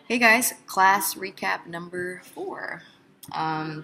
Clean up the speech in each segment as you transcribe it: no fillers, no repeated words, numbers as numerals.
Hey guys, class recap number 4. I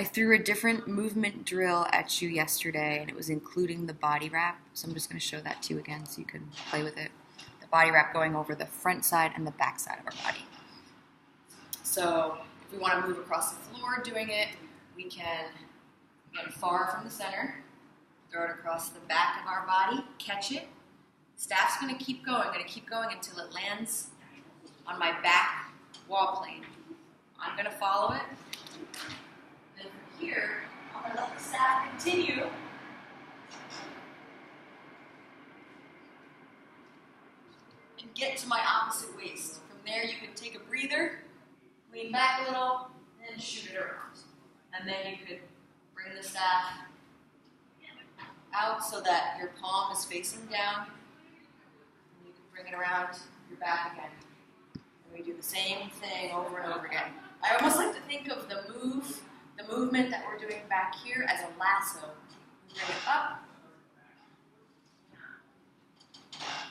threw a different movement drill at you yesterday, and it was including the body wrap. So I'm just going to show that to you again so you can play with it. The body wrap going over the front side and the back side of our body. So if we want to move across the floor doing it, we can get far from the center, throw it across the back of our body, catch it. Staff's going to keep going until it lands on my back wall plane. I'm going to follow it. Then from here, I'm going to let the staff continue. And get to my opposite waist. From there, you can take a breather, lean back a little, and shoot it around. And then you could bring the staff out so that your palm is facing down. And you can bring it around your back again. And we do the same thing over and over again. I almost like to think of the movement that we're doing back here as a lasso. We bring it up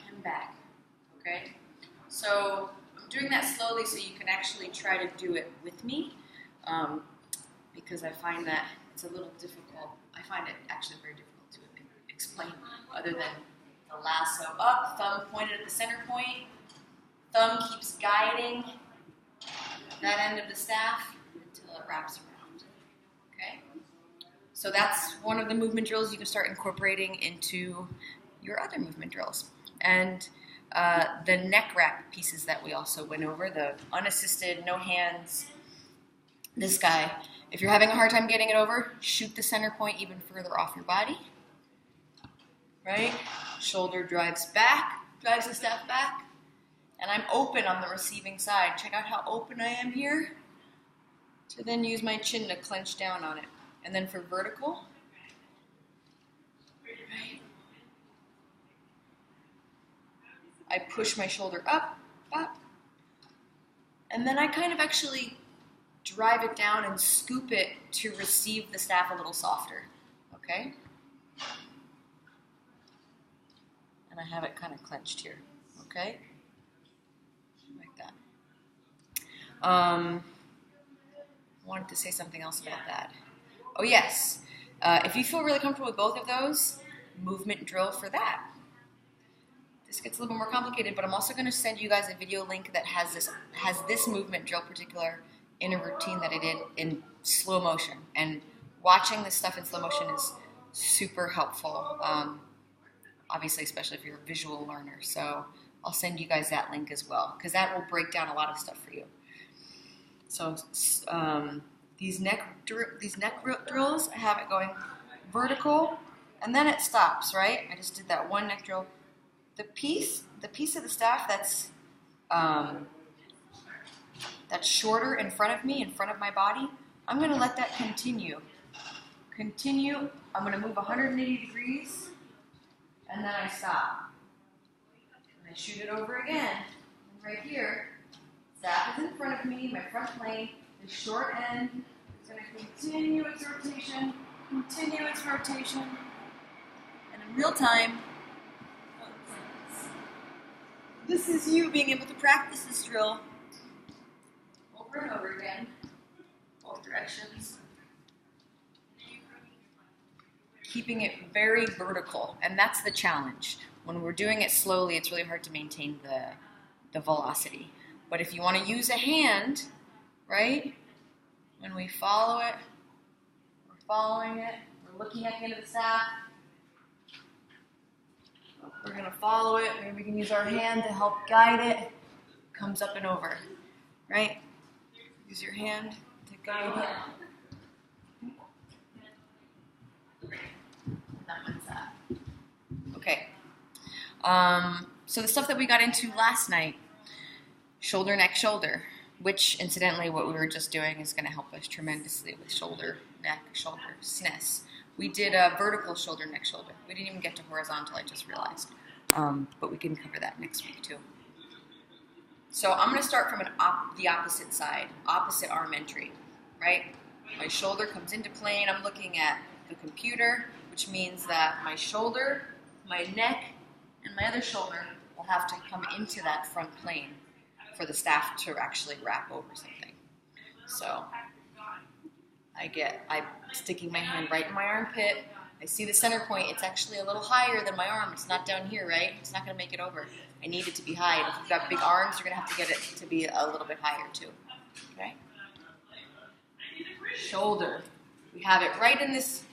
and back. Okay? So I'm doing that slowly so you can actually try to do it with me, because I find that it's a little difficult. I find it actually very difficult to explain other than the lasso up, thumb pointed at the center point. Thumb keeps guiding that end of the staff until it wraps around. Okay? So that's one of the movement drills you can start incorporating into your other movement drills. And the neck wrap pieces that we also went over, the unassisted, no hands, this guy, if you're having a hard time getting it over, shoot the center point even further off your body. Right? Shoulder drives the staff back. And I'm open on the receiving side. Check out how open I am here. To then use my chin to clench down on it. And then for vertical, right, I push my shoulder up, and then I kind of actually drive it down and scoop it to receive the staff a little softer. Okay? And I have it kind of clenched here. Okay? Wanted to say something else about that. Oh yes, if you feel really comfortable with both of those, movement drill for that. This gets a little bit more complicated, but I'm also going to send you guys a video link that has this movement drill particular in a routine that I did in slow motion. And watching this stuff in slow motion is super helpful, obviously, especially if you're a visual learner. So I'll send you guys that link as well, because that will break down a lot of stuff for you. So these neck drills, I have it going vertical, and then it stops, right? I just did that one neck drill. The piece of the staff that's shorter in front of me, in front of my body, I'm going to let that continue. I'm going to move 180 degrees, and then I stop. And I shoot it over again. And right here, staff is in front of me, my front plane, the short end is going to continue its rotation, and in real time, this is you being able to practice this drill over and over again, both directions, keeping it very vertical, and that's the challenge. When we're doing it slowly, it's really hard to maintain the velocity. But if you want to use a hand, right, when we follow it, we're following it, we're looking at the end of the staff, we're going to follow it, maybe we can use our hand to help guide it, comes up and over, right? Use your hand to guide it. That one's that. Okay. So the stuff that we got into last night, shoulder, neck, shoulder, which incidentally what we were just doing is going to help us tremendously with shoulder, neck, shoulder, SNES. We did a vertical shoulder, neck, shoulder. We didn't even get to horizontal, I just realized. But we can cover that next week too. So I'm going to start from the opposite side, opposite arm entry, right? My shoulder comes into plane. I'm looking at the computer, which means that my shoulder, my neck, and my other shoulder will have to come into that front plane. for the staff to actually wrap over something. So I'm sticking my hand right in my armpit. I see the center point. It's actually a little higher than my arm. It's not down here, right? It's not going to make it over. I need it to be high. And if you've got big arms, you're going to have to get it to be a little bit higher too. Okay? Shoulder. We have it right in this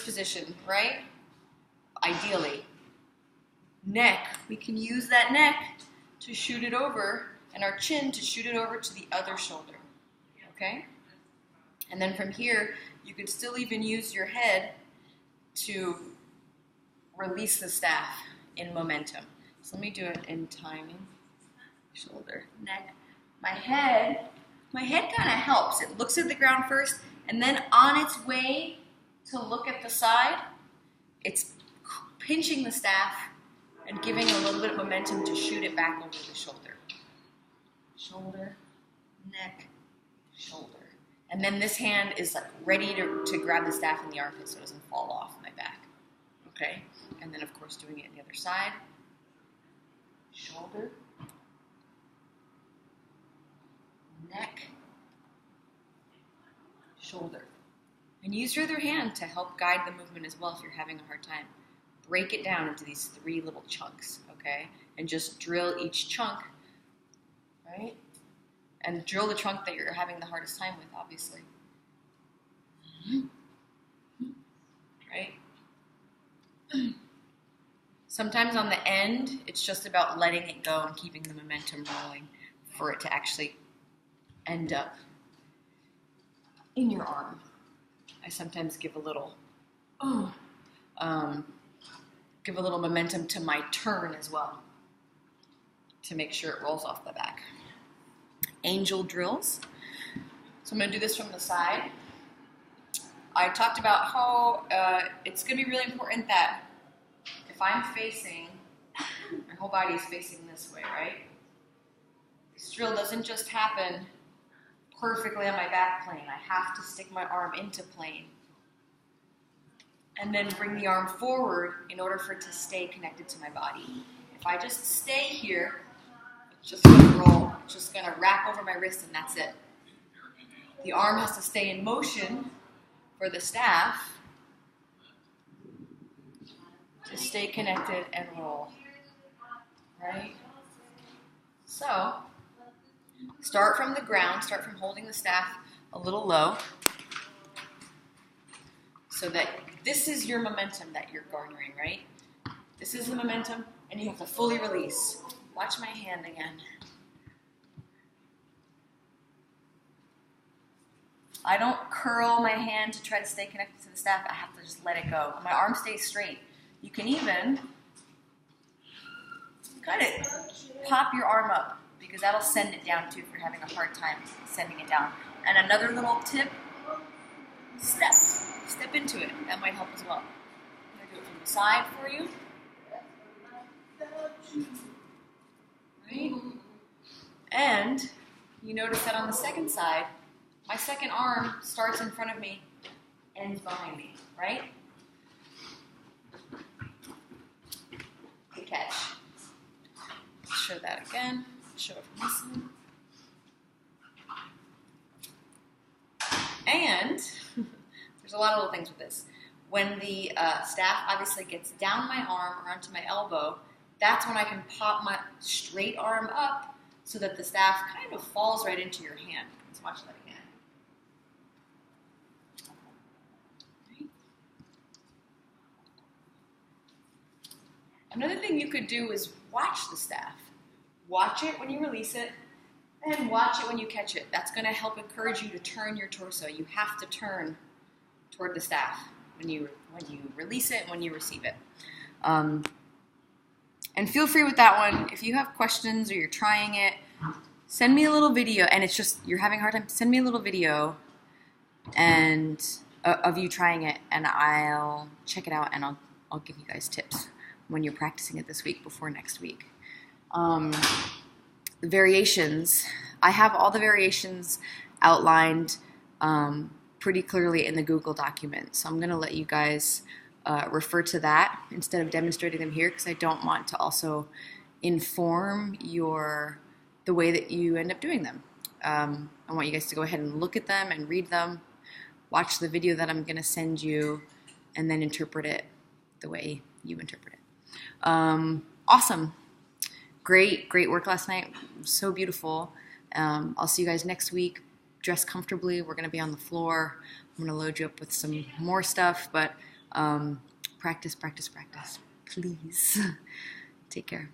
position, right? Ideally. Neck. We can use that neck to shoot it over, and our chin to shoot it over to the other shoulder. Okay? And then from here, you could still even use your head to release the staff in momentum. So let me do it in timing. Shoulder, neck. My head kind of helps. It looks at the ground first, and then on its way to look at the side, it's pinching the staff and giving a little bit of momentum to shoot it back over the shoulder. Shoulder, neck, shoulder. And then this hand is like ready to grab the staff in the armpit so it doesn't fall off my back. Okay? And then of course doing it on the other side. Shoulder. Neck. Shoulder. And use your other hand to help guide the movement as well if you're having a hard time. Break it down into these 3 little chunks, okay? And just drill each chunk, right? And drill the trunk that you're having the hardest time with, obviously. Right? Sometimes on the end, it's just about letting it go and keeping the momentum rolling for it to actually end up in your arm. I sometimes give a little momentum to my turn as well to make sure it rolls off the back. Angel drills. So I'm going to do this from the side. I talked about how it's going to be really important that if I'm facing, my whole body is facing this way, right? This drill doesn't just happen perfectly on my back plane. I have to stick my arm into plane and then bring the arm forward in order for it to stay connected to my body. If I just stay here, it's just going to roll. It's just going to wrap over my wrist and that's it. The arm has to stay in motion for the staff to stay connected and roll. Right? So, start from the ground, start from holding the staff a little low so that this is your momentum that you're garnering, right? This is the momentum, and you have to fully release. Watch my hand again. I don't curl my hand to try to stay connected to the staff. I have to just let it go. My arm stays straight. You can even kind of pop your arm up because that'll send it down too if you're having a hard time sending it down. And another little tip, step into it. That might help as well. I'm going to do it from the side for you. Right? And you notice that on the second side, my second arm starts in front of me, ends behind me, right? Good catch. Let's show that again. Show it from this side. And there's a lot of little things with this. When the staff obviously gets down my arm or onto my elbow, that's when I can pop my straight arm up so that the staff kind of falls right into your hand. Let's watch that again. Another thing you could do is watch the staff. Watch it when you release it, and watch it when you catch it. That's going to help encourage you to turn your torso. You have to turn toward the staff when you release it and when you receive it. And feel free with that one. If you have questions or you're trying it, send me a little video. And it's just you're having a hard time, send me a little video and of you trying it, and I'll check it out and I'll give you guys tips when you're practicing it this week before next week. The variations, I have all the variations outlined pretty clearly in the Google document. So I'm going to let you guys refer to that instead of demonstrating them here because I don't want to also inform the the way that you end up doing them. I want you guys to go ahead and look at them and read them, watch the video that I'm going to send you, and then interpret it the way you interpret it. Awesome. Great work last night. So beautiful. I'll see you guys next week. Dress comfortably. We're going to be on the floor. I'm going to load you up with some more stuff, but practice, please. Take care.